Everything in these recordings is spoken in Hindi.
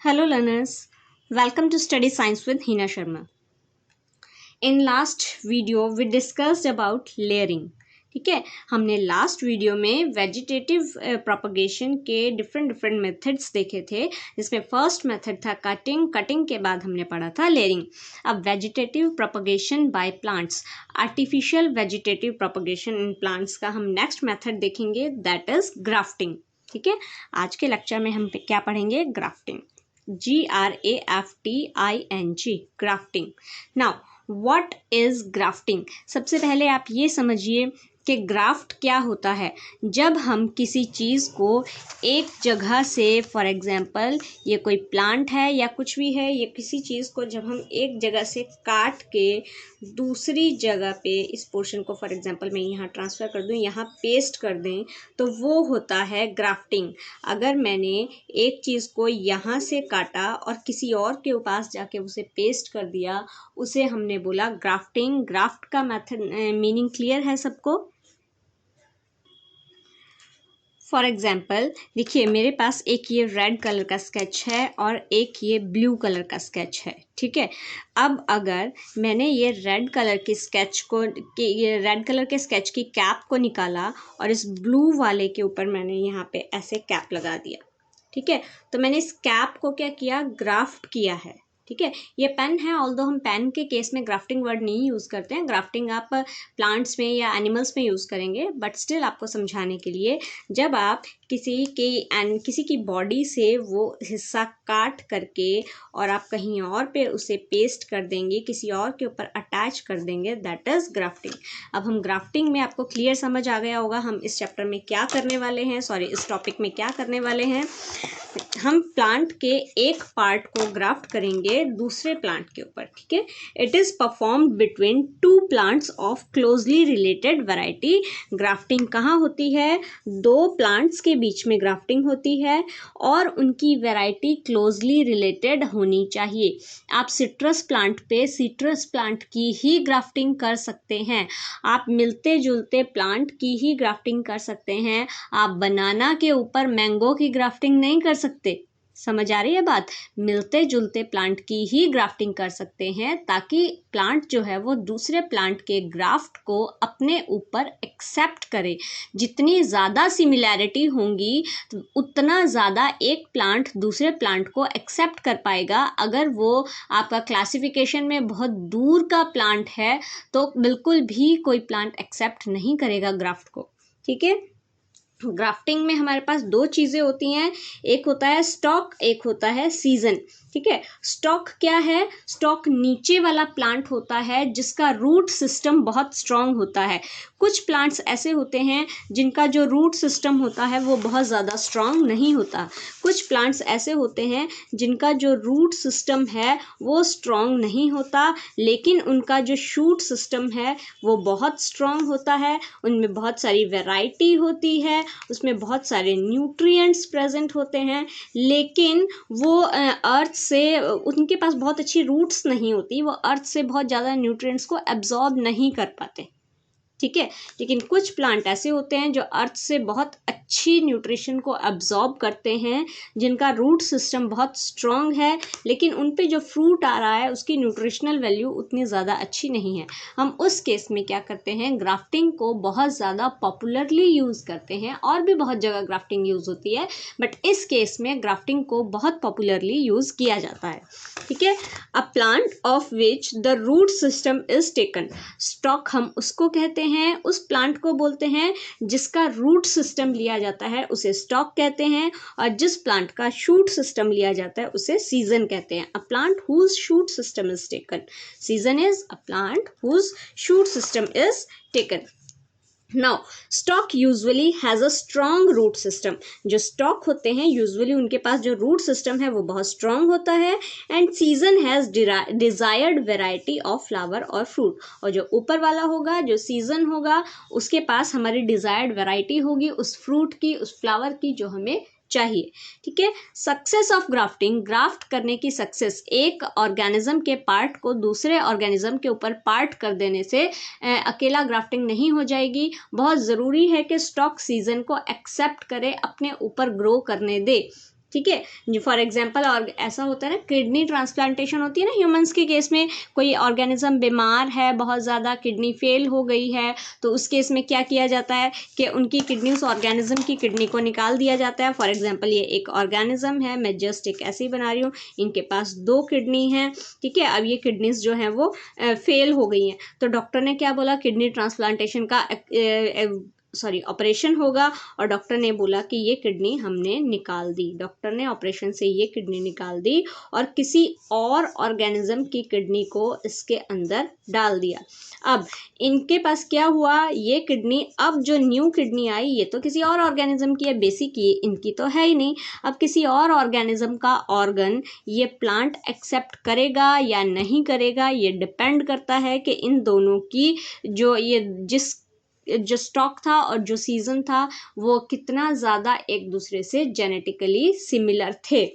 Hello learners, welcome to Study Science with Hina Sharma. In last video we discussed about layering. ठीक है, हमने लास्ट वीडियो में वेजिटेटिव प्रोपगेशन के डिफरेंट मेथड्स देखे थे, जिसमें फर्स्ट मेथड था कटिंग के बाद हमने पढ़ा था लेयरिंग. अब vegetative propagation by plants, artificial vegetative propagation in plants का हम नेक्स्ट मेथड देखेंगे, दैट इज ग्राफ्टिंग. ठीक है, आज के लेक्चर में हम क्या पढ़ेंगे? Grafting. GRAFTING, grafting. Now what is grafting? सबसे पहले आप ये समझिए कि ग्राफ्ट क्या होता है. जब हम किसी चीज़ को एक जगह से, फॉर एग्जांपल ये कोई प्लांट है या कुछ भी है, ये किसी चीज़ को जब हम एक जगह से काट के दूसरी जगह पे, इस पोर्शन को फॉर एग्जांपल मैं यहाँ ट्रांसफ़र कर दूँ, यहाँ पेस्ट कर दें, तो वो होता है ग्राफ्टिंग. अगर मैंने एक चीज़ को यहाँ से काटा और किसी और के पास जाके उसे पेस्ट कर दिया, उसे हमने बोला ग्राफ्टिंग. ग्राफ्ट का मेथड मीनिंग क्लियर है सबको? फॉर एग्जाम्पल देखिए, मेरे पास एक ये रेड कलर का स्केच है और एक ये ब्लू कलर का स्केच है. ठीक है, अब अगर मैंने ये रेड कलर के स्केच की कैप को निकाला और इस ब्लू वाले के ऊपर मैंने यहाँ पे ऐसे कैप लगा दिया. ठीक है, तो मैंने इस कैप को क्या किया? ग्राफ्ट किया है. ठीक है, ये पेन है, ऑल्दो हम पेन के केस में ग्राफ्टिंग वर्ड नहीं यूज़ करते हैं. ग्राफ्टिंग आप प्लांट्स में या एनिमल्स में यूज़ करेंगे, बट स्टिल आपको समझाने के लिए, जब आप किसी की बॉडी से वो हिस्सा काट करके और आप कहीं और पे उसे पेस्ट कर देंगे, किसी और के ऊपर अटैच कर देंगे, दैट इज़ ग्राफ्टिंग. अब हम ग्राफ्टिंग में, आपको क्लियर समझ आ गया होगा हम इस चैप्टर में क्या करने वाले हैं, इस टॉपिक में क्या करने वाले हैं. हम प्लांट के एक पार्ट को ग्राफ्ट करेंगे दूसरे प्लांट के ऊपर. ठीक है, it is performed between two plants of closely related variety. Grafting कहाँ होती है? दो प्लांट्स के बीच में ग्राफ्टिंग होती है और उनकी वैरायटी क्लोजली रिलेटेड होनी चाहिए. आप सिट्रस प्लांट पे सिट्रस प्लांट की ही ग्राफ्टिंग कर सकते हैं. आप मिलते जुलते प्लांट की ही ग्राफ्टिंग कर सकते हैं. आप बनाना के ऊपर मैंगो की ग्राफ्टिंग नहीं कर सकते. समझ आ रही है बात? मिलते जुलते प्लांट की ही ग्राफ्टिंग कर सकते हैं, ताकि प्लांट जो है वो दूसरे प्लांट के ग्राफ्ट को अपने ऊपर एक्सेप्ट करे. जितनी ज़्यादा सिमिलैरिटी होंगी उतना ज़्यादा एक प्लांट दूसरे प्लांट को एक्सेप्ट कर पाएगा. अगर वो आपका क्लासिफिकेशन में बहुत दूर का प्लांट है तो बिल्कुल भी कोई प्लांट एक्सेप्ट नहीं करेगा ग्राफ्ट को. ठीक है, ग्राफ्टिंग में हमारे पास दो चीज़ें होती हैं, एक होता है स्टॉक, एक होता है सीजन. ठीक है, स्टॉक क्या है? स्टॉक नीचे वाला प्लांट होता है जिसका रूट सिस्टम बहुत स्ट्रांग होता है. कुछ प्लांट्स ऐसे होते हैं जिनका जो रूट सिस्टम होता है वो बहुत ज़्यादा स्ट्रांग नहीं होता. कुछ प्लांट्स ऐसे होते हैं जिनका जो रूट सिस्टम है वो स्ट्रांग नहीं होता, लेकिन उनका जो शूट सिस्टम है वो बहुत स्ट्रांग होता है. उनमें बहुत सारी वैरायटी होती है, उसमें बहुत सारे न्यूट्रिएंट्स प्रेजेंट होते हैं, लेकिन वो अर्थ से, उनके पास बहुत अच्छी रूट्स नहीं होती, वो अर्थ से बहुत ज़्यादा न्यूट्रिएंट्स को एब्जॉर्ब नहीं कर पाते. ठीक है, लेकिन कुछ प्लांट ऐसे होते हैं जो अर्थ से बहुत अच्छी न्यूट्रिशन को अब्जॉर्ब करते हैं, जिनका रूट सिस्टम बहुत स्ट्रांग है, लेकिन उन पे जो फ्रूट आ रहा है उसकी न्यूट्रिशनल वैल्यू उतनी ज़्यादा अच्छी नहीं है. हम उस केस में क्या करते हैं? ग्राफ्टिंग को बहुत ज़्यादा पॉपुलरली यूज़ करते हैं. और भी बहुत जगह ग्राफ्टिंग यूज़ होती है, बट इस केस में ग्राफ्टिंग को बहुत पॉपुलरली यूज़ किया जाता है. ठीक है, a plant of which the root system is taken. Stock हम उसको कहते हैं, उस प्लांट को बोलते हैं जिसका रूट सिस्टम लिया जाता है, उसे स्टॉक कहते हैं. और जिस प्लांट का शूट सिस्टम लिया जाता है उसे सीजन कहते हैं. A plant whose shoot system is taken. Scion is a plant whose shoot system is taken. Now stock usually has a strong root system. जो स्टॉक होते हैं यूजुअली उनके पास जो रूट सिस्टम है वो बहुत स्ट्रॉन्ग होता है. And season has desired variety of flower और फ्रूट. और जो ऊपर वाला होगा, जो सीजन होगा, उसके पास हमारी डिज़ायर्ड वेराइटी होगी उस फ्रूट की, उस फ्लावर की जो हमें चाहिए. ठीक है, सक्सेस ऑफ ग्राफ्टिंग, ग्राफ्ट करने की सक्सेस, एक ऑर्गेनिज्म के पार्ट को दूसरे ऑर्गेनिज्म के ऊपर पार्ट कर देने से अकेला ग्राफ्टिंग नहीं हो जाएगी. बहुत ज़रूरी है कि स्टॉक सीजन को एक्सेप्ट करे, अपने ऊपर ग्रो करने दे. ठीक है। फॉर एग्जांपल और ऐसा होता है ना, किडनी ट्रांसप्लांटेशन होती है ना ह्यूमंस के केस में, कोई ऑर्गेनिज्म बीमार है, बहुत ज़्यादा किडनी फेल हो गई है, तो उस केस में क्या किया जाता है कि उनकी किडनी, उस ऑर्गेनिज्म की किडनी को निकाल दिया जाता है। फॉर एग्जांपल ये एक ऑर्गेनिज्म है, मैं जस्ट एक ऐसे ही बना रही हूँ, इनके पास 2 किडनी हैं, ठीक है। अब ये किडनीज जो हैं वो फेल हो गई हैं, तो डॉक्टर ने क्या बोला, किडनी ट्रांसप्लांटेशन का ऑपरेशन होगा, और डॉक्टर ने बोला कि ये किडनी हमने निकाल दी, डॉक्टर ने ऑपरेशन से ये किडनी निकाल दी और किसी और ऑर्गेनिज्म की किडनी को इसके अंदर डाल दिया। अब इनके पास क्या हुआ, ये किडनी, अब जो न्यू किडनी आई ये तो किसी और ऑर्गेनिज्म की है, बेसिक ये इनकी तो है ही नहीं। अब किसी और ऑर्गेनिज्म का ऑर्गन ये प्लांट एक्सेप्ट करेगा या नहीं करेगा, ये डिपेंड करता है कि इन दोनों की जो स्टॉक था और जो सीजन था वो कितना ज़्यादा एक दूसरे से जेनेटिकली सिमिलर थे,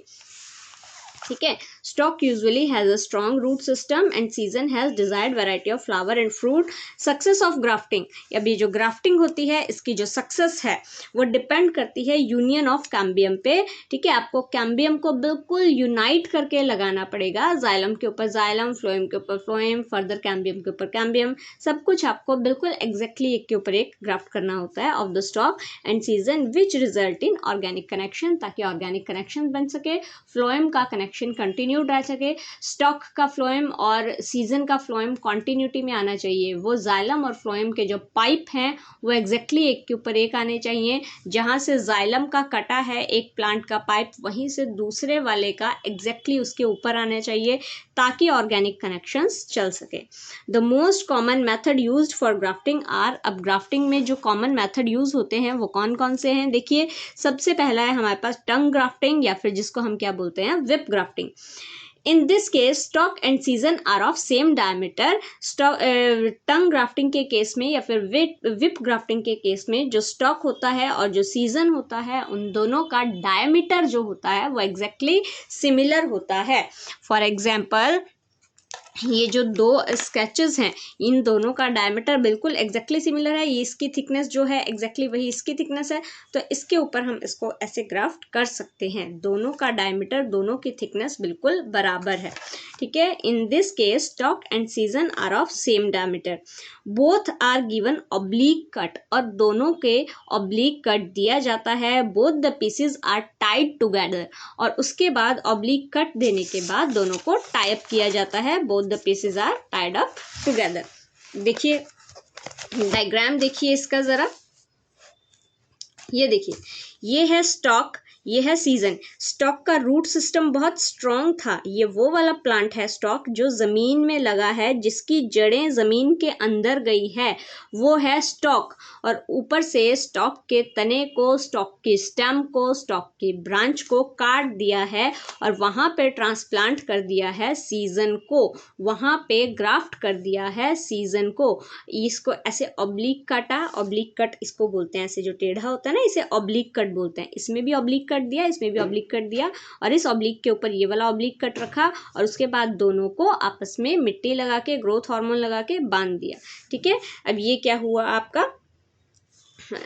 ठीक है। Stock usually has a strong root system and scion has desired variety of flower and fruit. Success of grafting, अभी जो ग्राफ्टिंग होती है इसकी जो सक्सेस है वो डिपेंड करती है यूनियन ऑफ कैम्बियम पे, ठीक है। आपको कैम्बियम को बिल्कुल यूनाइट करके लगाना पड़ेगा, जाइलम के ऊपर जाइलम, फ्लोएम के ऊपर फ्लोएम, फर्दर कैम्बियम के ऊपर कैम्बियम, सब कुछ आपको बिल्कुल एग्जैक्टली एक के ऊपर एक ग्राफ्ट करना होता है of the stock and season which result in organic connection, ताकि ऑर्गेनिक कनेक्शन बन सके, फ्लोएम का कनेक्शन कंटिन्यूड रह सके। स्टॉक का फ्लोएम और सीजन का फ्लोएम कंटिन्यूटी में आना चाहिए, वो जाइलम और फ्लोएम के जो पाइप हैं वो एग्जैक्टली एक के ऊपर एक आने चाहिए, जहां से जाइलम का कटा है एक प्लांट का पाइप, वहीं से दूसरे वाले का एग्जैक्टली उसके ऊपर आना चाहिए, ताकि ऑर्गेनिक कनेक्शंस चल सके। The most common method used for grafting are, अब ग्राफ्टिंग में जो कॉमन मेथड यूज होते हैं वो कौन कौन से हैं, देखिए। सबसे पहला है हमारे पास टंग ग्राफ्टिंग, या फिर जिसको हम क्या बोलते हैं, whip grafting. In this case, stalk and season are of same diameter. Tongue grafting के केस में या फिर विप ग्राफ्टिंग के केस में जो स्टॉक होता है और जो सीजन होता है उन दोनों का डायमीटर जो होता है वो एग्जैक्टली सिमिलर होता है। फॉर एग्जाम्पल ये जो 2 स्केचेस हैं इन दोनों का डायमीटर बिल्कुल एग्जैक्टली सिमिलर है, ये इसकी थिकनेस जो है एग्जैक्टली वही इसकी थिकनेस है, तो इसके ऊपर हम इसको ऐसे ग्राफ्ट कर सकते हैं, दोनों का डायमीटर, दोनों की थिकनेस बिल्कुल बराबर है, ठीक है। In this case stock and scion are of same diameter, both are given oblique cut, और दोनों के ऑब्लिक कट दिया जाता है, both the pieces are tied together, और उसके बाद ऑब्लिक कट देने के बाद दोनों को टाई अप किया जाता है, both the pieces are tied up together. देखिए डायग्राम देखिए इसका जरा, ये देखिए, ये है स्टॉक, ये है सीजन। स्टॉक का रूट सिस्टम बहुत स्ट्रॉन्ग था, ये वो वाला प्लांट है स्टॉक जो ज़मीन में लगा है, जिसकी जड़ें ज़मीन के अंदर गई है, वो है स्टॉक, और ऊपर से स्टॉक के तने को, स्टॉक की स्टेम को, स्टॉक की ब्रांच को काट दिया है और वहाँ पे ट्रांसप्लांट कर दिया है सीजन को, वहाँ पे ग्राफ्ट कर दिया है सीजन को। इसको ऐसे ऑब्लिक काटा, ऑब्लिक कट इसको बोलते हैं, ऐसे जो टेढ़ा होता है ना इसे ऑब्लिक कट बोलते हैं, इसमें भी ऑब्लिक कट दिया, इसमें भी ऑब्लिक कट दिया, और इस ऑब्लिक के ऊपर ये वाला ऑब्लिक कट रखा, और उसके बाद दोनों को आपस में मिट्टी लगा के, ग्रोथ हार्मोन लगा के बांध दिया, ठीक है। अब ये क्या हुआ आपका,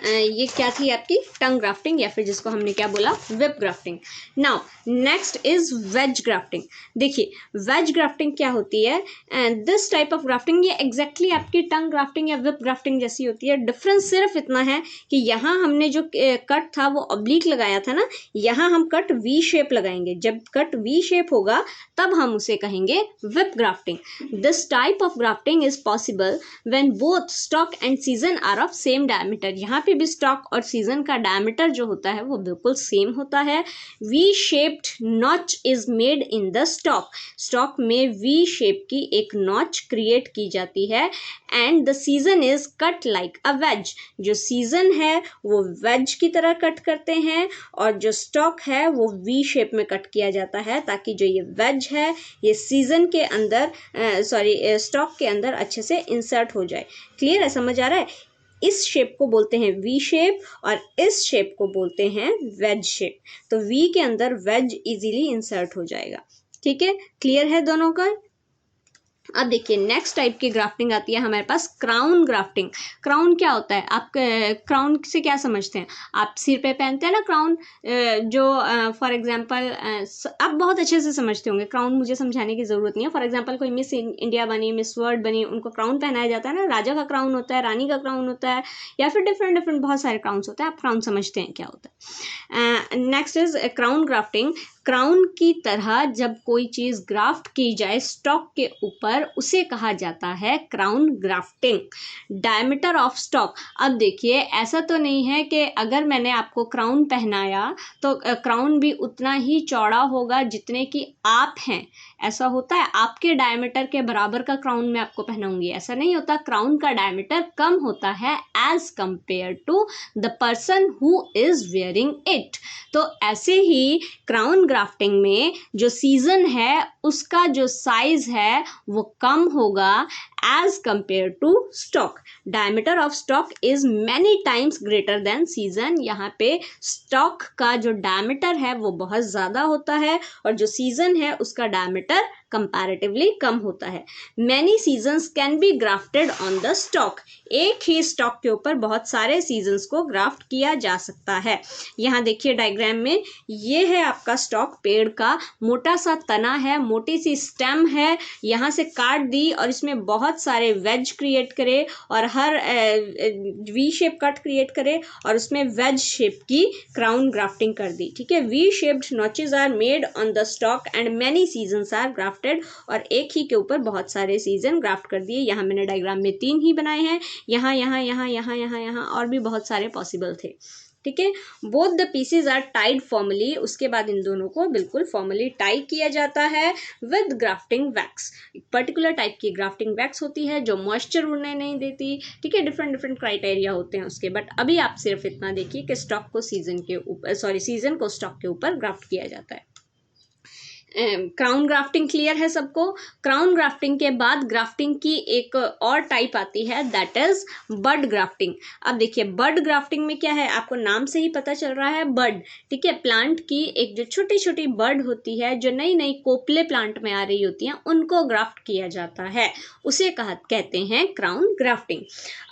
ये क्या थी आपकी टंग ग्राफ्टिंग, या फिर जिसको हमने क्या बोला, whip grafting. Now next is veg grafting. देखिए वेज ग्राफ्टिंग क्या होती है, and this type of grafting ये एग्जैक्टली आपकी टंग ग्राफ्टिंग या विप ग्राफ्टिंग जैसी होती है। डिफरेंस सिर्फ इतना है कि यहाँ हमने जो कट था वो ऑब्लिक लगाया था ना, यहाँ हम कट वी शेप लगाएंगे, जब कट वी शेप होगा तब हम उसे कहेंगे whip grafting. This type of grafting is possible when both stock and scion are of same diameter. यहाँ पे भी स्टॉक और सीजन का डायमीटर जो होता है वो बिल्कुल सेम होता है। V shaped notch is made in the stock, stock में वी शेप की एक नॉच क्रिएट की जाती है, and the scion is cut like a wedge. जो सीजन है वो वेज की तरह कट करते हैं, और जो स्टॉक है वो वी शेप में कट किया जाता है, ताकि जो ये वेज है ये सीजन के अंदर स्टॉक के अंदर अच्छे से इंसर्ट हो जाए। क्लियर है, समझ आ रहा है। इस शेप को बोलते हैं वी शेप और इस शेप को बोलते हैं वेज शेप। तो वी के अंदर वेज इजीली इंसर्ट हो जाएगा, ठीक है। क्लियर है दोनों का। अब देखिए नेक्स्ट टाइप की ग्राफ्टिंग आती है हमारे पास क्राउन ग्राफ्टिंग। क्राउन क्या होता है, आप क्राउन से क्या समझते हैं, आप सिर पे पहनते हैं ना क्राउन, जो फॉर एग्जांपल आप बहुत अच्छे से समझते होंगे, क्राउन मुझे समझाने की ज़रूरत नहीं है। फॉर एग्जांपल कोई मिस इंडिया बनी, मिस वर्ल्ड बनी, उनको क्राउन पहनाया जाता है ना, राजा का क्राउन होता है, रानी का क्राउन होता है, या फिर डिफरेंट डिफरेंट बहुत सारे क्राउन्स होते हैं, आप क्राउन समझते हैं क्या होता है। Next is crown grafting. Crown की तरह जब कोई चीज़ ग्राफ्ट की जाए स्टॉक के ऊपर, उसे कहा जाता है crown grafting. Diameter of stock, अब देखिए ऐसा तो नहीं है कि अगर मैंने आपको क्राउन पहनाया तो क्राउन भी उतना ही चौड़ा होगा जितने कि आप हैं, ऐसा होता है? आपके डायमीटर के बराबर का क्राउन मैं आपको पहनाऊंगी, ऐसा नहीं होता। क्राउन का डायमीटर कम होता है as compare to the person who is wearing it. तो ऐसे ही क्राउन ग्राफ्टिंग में जो सीजन है उसका जो साइज है वो कम होगा as compare to stock. Diameter of stock is many times greater than scion. यहाँ पे स्टॉक का जो डायमीटर है वो बहुत ज़्यादा होता है और जो सीजन है उसका डायमीटर कंपैरेटिवली कम होता है। Many seasons can be grafted on the stock. एक ही स्टॉक के ऊपर बहुत सारे सीजन्स को ग्राफ्ट किया जा सकता है। यहाँ देखिए डायग्राम में, ये है आपका स्टॉक, पेड़ का मोटा सा तना है, मोटी सी स्टेम है, यहाँ से काट दी और इसमें बहुत सारे वेज क्रिएट करे और हर वी शेप कट क्रिएट करे और उसमें वेज शेप की क्राउन ग्राफ्टिंग कर दी। ठीक है, V shaped notches are made on the stock and many scions are grafted, और एक ही के ऊपर बहुत सारे सीजन ग्राफ्ट कर दिए। यहाँ मैंने डायग्राम में 3 ही बनाए हैं, यहाँ यहाँ यहाँ यहाँ यहाँ यहाँ और भी बहुत सारे पॉसिबल थे। ठीक है, both the pieces are tied formally, उसके बाद इन दोनों को बिल्कुल फॉर्मली टाई किया जाता है विद ग्राफ्टिंग वैक्स। एक पर्टिकुलर टाइप की ग्राफ्टिंग वैक्स होती है जो मॉइस्चर उड़ने नहीं देती। ठीक है, डिफरेंट डिफरेंट क्राइटेरिया होते हैं उसके, बट अभी आप सिर्फ इतना देखिए कि स्टॉक को सीजन के ऊपर, सीजन को स्टॉक के ऊपर ग्राफ्ट किया जाता है। क्राउन ग्राफ्टिंग क्लियर है सबको? क्राउन ग्राफ्टिंग के बाद ग्राफ्टिंग की एक और टाइप आती है, दैट इज बड ग्राफ्टिंग। अब देखिए बड ग्राफ्टिंग में क्या है, आपको नाम से ही पता चल रहा है, बड। ठीक है, प्लांट की एक जो छोटी छोटी बड होती है, जो नई नई कोपले प्लांट में आ रही होती हैं, उनको ग्राफ्ट किया जाता है, उसे कहते हैं crown grafting.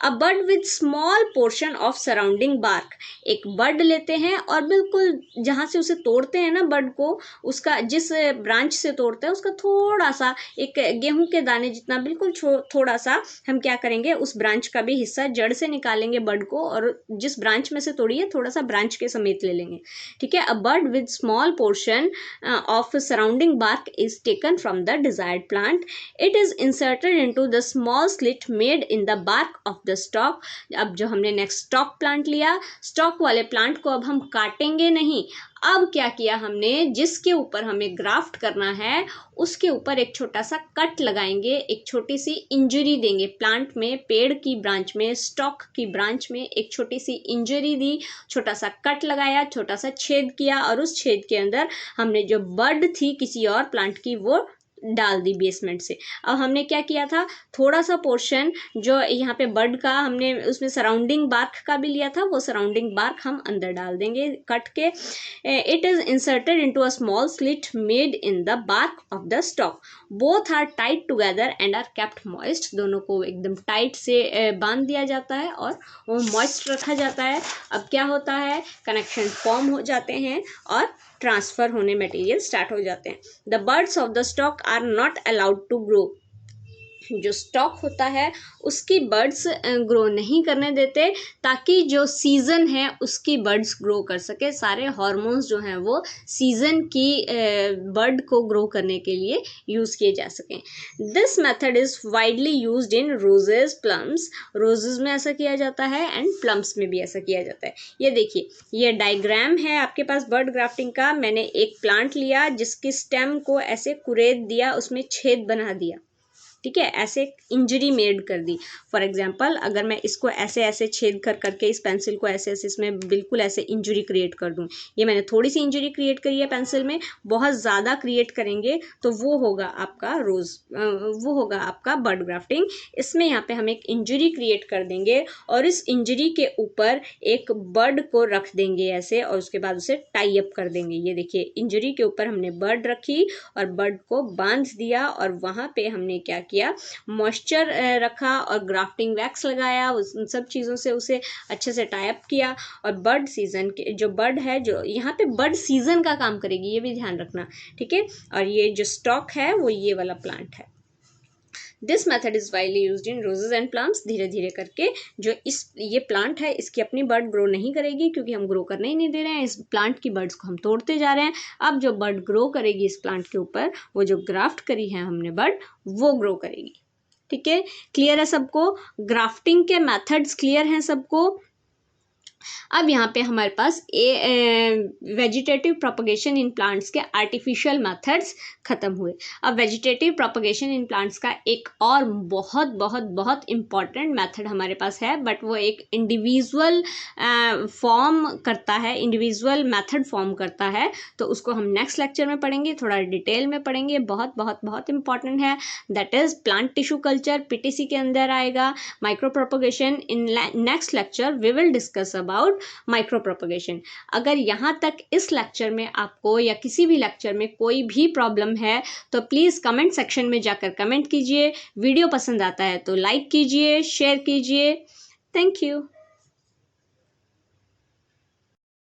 A bud with small portion of surrounding bark. एक बड लेते हैं और बिल्कुल जहाँ से उसे तोड़ते हैं ना बड को, उसका जिस ब्रांच से तोड़ते हैं उसका थोड़ा सा, एक गेहूं के दाने जितना बिल्कुल थोड़ा सा, हम क्या करेंगे उस ब्रांच का भी हिस्सा जड़ से निकालेंगे बड को, और जिस ब्रांच में से तोड़ी है थोड़ा सा ब्रांच के समेत ले लेंगे। ठीक है, a bud with small portion of surrounding bark is taken from the desired plant. It is inserted into the small slit made in the bark of the stock. अब जो हमने नेक्स्ट स्टॉक प्लांट लिया, स्टॉक वाले प्लांट को अब हम काटेंगे नहीं, अब क्या किया हमने, जिसके ऊपर हमें ग्राफ्ट करना है उसके ऊपर एक छोटा सा कट लगाएंगे, एक छोटी सी इंजरी देंगे प्लांट में, पेड़ की ब्रांच में, स्टॉक की ब्रांच में एक छोटी सी इंजरी दी, छोटा सा कट लगाया, छोटा सा छेद किया, और उस छेद के अंदर हमने जो बड थी किसी और प्लांट की वो डाल दी बेसमेंट से। अब हमने क्या किया था, थोड़ा सा पोर्शन जो यहाँ पे बड का हमने उसमें सराउंडिंग बार्क का भी लिया था, वो सराउंडिंग बार्क हम अंदर डाल देंगे कट के। It is inserted into a small slit made in the bark of the stock. Both are tight together and are kept moist. दोनों को एकदम टाइट से बांध दिया जाता है और वो मॉइस्ट रखा जाता है। अब क्या होता है, कनेक्शन फॉर्म हो जाते हैं और ट्रांसफर होने मटेरियल स्टार्ट हो जाते हैं। The buds of the stock are not allowed to grow. जो स्टॉक होता है उसकी बर्ड्स ग्रो नहीं करने देते, ताकि जो सीजन है उसकी बर्ड्स ग्रो कर सके। सारे हार्मोन्स जो हैं वो सीजन की बर्ड को ग्रो करने के लिए यूज़ किए जा सकें। This method is widely used in roses, plums. Roses में ऐसा किया जाता है एंड प्लम्स में भी ऐसा किया जाता है। ये देखिए, ये डायग्राम है आपके पास बर्ड ग्राफ्टिंग का। मैंने एक प्लांट लिया जिसकी स्टेम को ऐसे कुरेद दिया, उसमें छेद बना दिया। ठीक है, ऐसे इंजरी मेड कर दी। फॉर एग्जाम्पल अगर मैं इसको ऐसे ऐसे छेद कर करके इस पेंसिल को ऐसे ऐसे इसमें बिल्कुल ऐसे इंजरी क्रिएट कर दूं, ये मैंने थोड़ी सी इंजरी क्रिएट करी है पेंसिल में, बहुत ज़्यादा क्रिएट करेंगे तो वो होगा आपका वो होगा आपका बर्ड ग्राफ्टिंग। इसमें यहाँ पे हम एक इंजरी क्रिएट कर देंगे और इस इंजरी के ऊपर एक बर्ड को रख देंगे ऐसे, और उसके बाद उसे टाई अप कर देंगे। ये देखिए, इंजरी के ऊपर हमने बर्ड रखी और बर्ड को बांध दिया, और वहाँ पे हमने क्या किया, मॉइस्चर रखा और ग्राफ्टिंग वैक्स लगाया, उन सब चीज़ों से उसे अच्छे से टाई अप किया। और बर्ड सीजन के जो बर्ड है, जो यहाँ पे बर्ड सीजन का काम करेगी, ये भी ध्यान रखना, ठीक है। और ये जो स्टॉक है वो ये वाला प्लांट है। This method is widely used in roses and plants. धीरे धीरे करके जो ये प्लांट है इसकी अपनी बर्ड ग्रो नहीं करेगी, क्योंकि हम ग्रो करने ही नहीं दे रहे हैं, इस प्लांट की बर्ड्स को हम तोड़ते जा रहे हैं। अब जो बर्ड ग्रो करेगी इस प्लांट के ऊपर, वो जो ग्राफ्ट करी है हमने बर्ड, वो ग्रो करेगी, ठीक है। क्लियर है सबको? ग्राफ्टिंग के मेथड्स क्लियर हैं सबको? अब यहाँ पे हमारे पास वेजिटेटिव प्रोपगेशन इन प्लांट्स के आर्टिफिशियल मेथड्स खत्म हुए। अब वेजिटेटिव प्रोपगेशन इन प्लांट्स का एक और बहुत बहुत बहुत इम्पॉर्टेंट मेथड हमारे पास है, बट वो एक इंडिविजुअल फॉर्म करता है, इंडिविजुअल मेथड फॉर्म करता है, तो उसको हम नेक्स्ट लेक्चर में पढ़ेंगे, थोड़ा डिटेल में पढ़ेंगे, बहुत बहुत बहुत इंपॉर्टेंट है। That is plant tissue culture, PTC के अंदर आएगा। Micro propagation in next lecture we will discuss about micro propagation. अगर यहाँ तक इस लेक्चर में आपको या किसी भी लेक्चर में कोई भी प्रॉब्लम है तो प्लीज़ कमेंट सेक्शन में जाकर कमेंट कीजिए। वीडियो पसंद आता है तो लाइक कीजिए, शेयर कीजिए। Thank you.